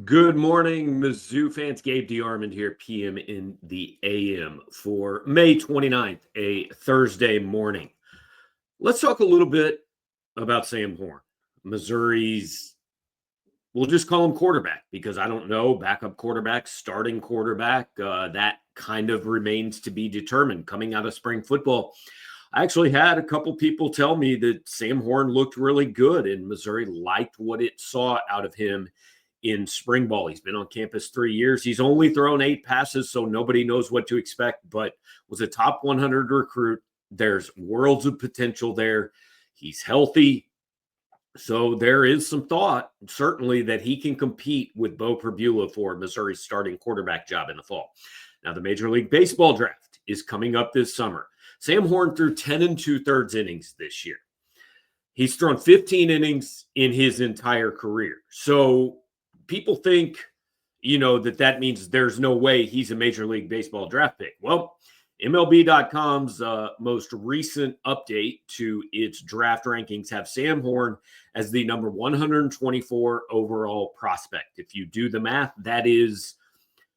Good morning, Mizzou fans. Gabe DeArmond here, PM in the AM for May 29th, a Thursday morning. Let's talk a little bit about Sam Horn, Missouri's, we'll just call him quarterback because I don't know, backup quarterback, starting quarterback. That kind of remains to be determined coming out of spring football. I actually had a couple people tell me that Sam Horn looked really good and Missouri liked what it saw out of him in spring ball. He's been on campus 3 years. He's only thrown 8 passes, so nobody knows what to expect, but was a top 100 recruit. There's worlds of potential there. He's healthy. So there is some thought, certainly, that he can compete with Bo Perbula for Missouri's starting quarterback job in the fall. Now, the Major League Baseball draft is coming up this summer. Sam Horn threw 10 2/3 innings this year. He's thrown 15 innings in his entire career. So people think, that means there's no way he's a Major League Baseball draft pick. Well, MLB.com's most recent update to its draft rankings have Sam Horn as the number 124 overall prospect. If you do the math, that is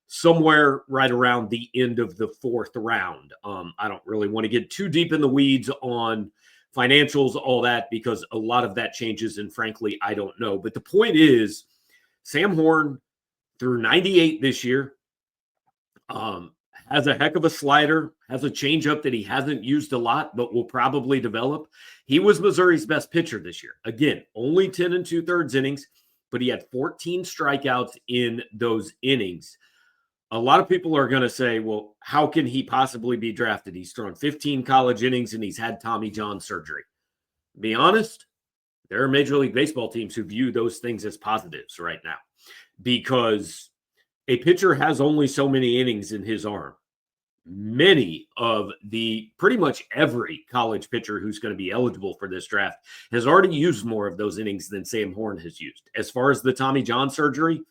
somewhere right around the end of the 4th round. I don't really want to get too deep in the weeds on financials, all that, because a lot of that changes, and frankly, I don't know. But the point is, Sam Horn threw 98 this year, has a heck of a slider, has a changeup that he hasn't used a lot, but will probably develop. He was Missouri's best pitcher this year. Again, only 10 2/3 innings, but he had 14 strikeouts in those innings. A lot of people are going to say, well, how can he possibly be drafted? He's thrown 15 college innings and he's had Tommy John surgery. To be honest, there are Major League Baseball teams who view those things as positives right now because a pitcher has only so many innings in his arm. Pretty much every college pitcher who's going to be eligible for this draft has already used more of those innings than Sam Horn has used. As far as the Tommy John surgery,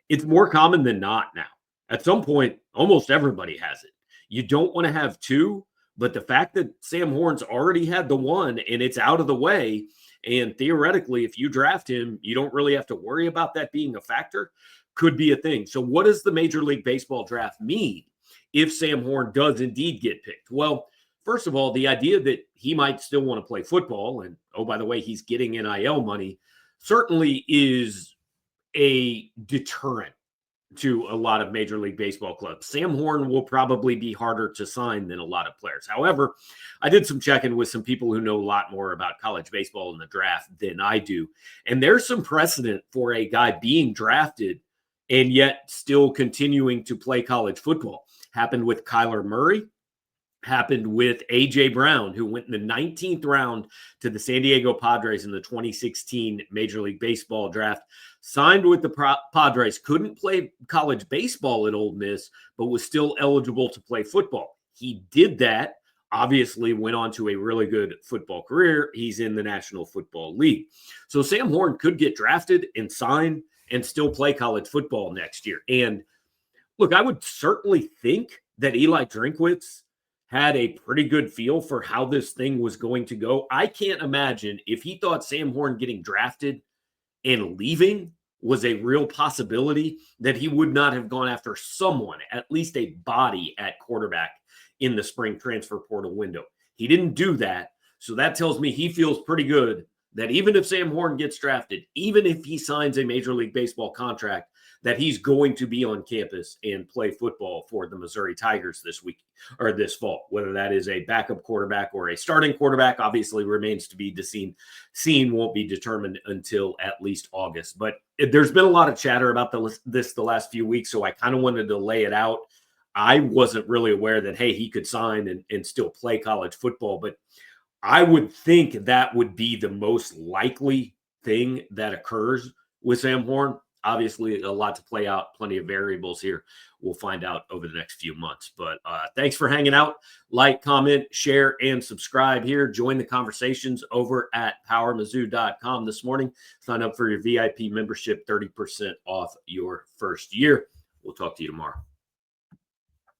it's more common than not now. At some point, almost everybody has it. You don't want to have two, but the fact that Sam Horn's already had the one and it's out of the way, and theoretically, if you draft him, you don't really have to worry about that being a factor, could be a thing. So what does the Major League Baseball draft mean if Sam Horn does indeed get picked? Well, first of all, the idea that he might still want to play football, and oh, by the way, he's getting NIL money, certainly is a deterrent to a lot of Major League Baseball clubs. Sam Horn will probably be harder to sign than a lot of players. However, I did some checking with some people who know a lot more about college baseball and the draft than I do. And there's some precedent for a guy being drafted and yet still continuing to play college football. Happened with Kyler Murray, happened with A.J. Brown, who went in the 19th round to the San Diego Padres in the 2016 Major League Baseball draft, signed with the Padres, couldn't play college baseball at Ole Miss, but was still eligible to play football. He did that, obviously went on to a really good football career. He's in the National Football League. So Sam Horn could get drafted and sign and still play college football next year. And look, I would certainly think that Eli Drinkwitz had a pretty good feel for how this thing was going to go. I can't imagine if he thought Sam Horn getting drafted and leaving was a real possibility that he would not have gone after someone, at least a body at quarterback in the spring transfer portal window. He didn't do that. So that tells me he feels pretty good that even if Sam Horn gets drafted, even if he signs a Major League Baseball contract, that he's going to be on campus and play football for the Missouri Tigers this week or this fall. Whether that is a backup quarterback or a starting quarterback obviously remains to be seen, won't be determined until at least August. But there's been a lot of chatter about this the last few weeks, so I kind of wanted to lay it out. I wasn't really aware that, hey, he could sign and still play college football, but I would think that would be the most likely thing that occurs with Sam Horn. Obviously, a lot to play out, plenty of variables here. We'll find out over the next few months. But thanks for hanging out. Like, comment, share, and subscribe here. Join the conversations over at powermizzou.com this morning. Sign up for your VIP membership, 30% off your first year. We'll talk to you tomorrow.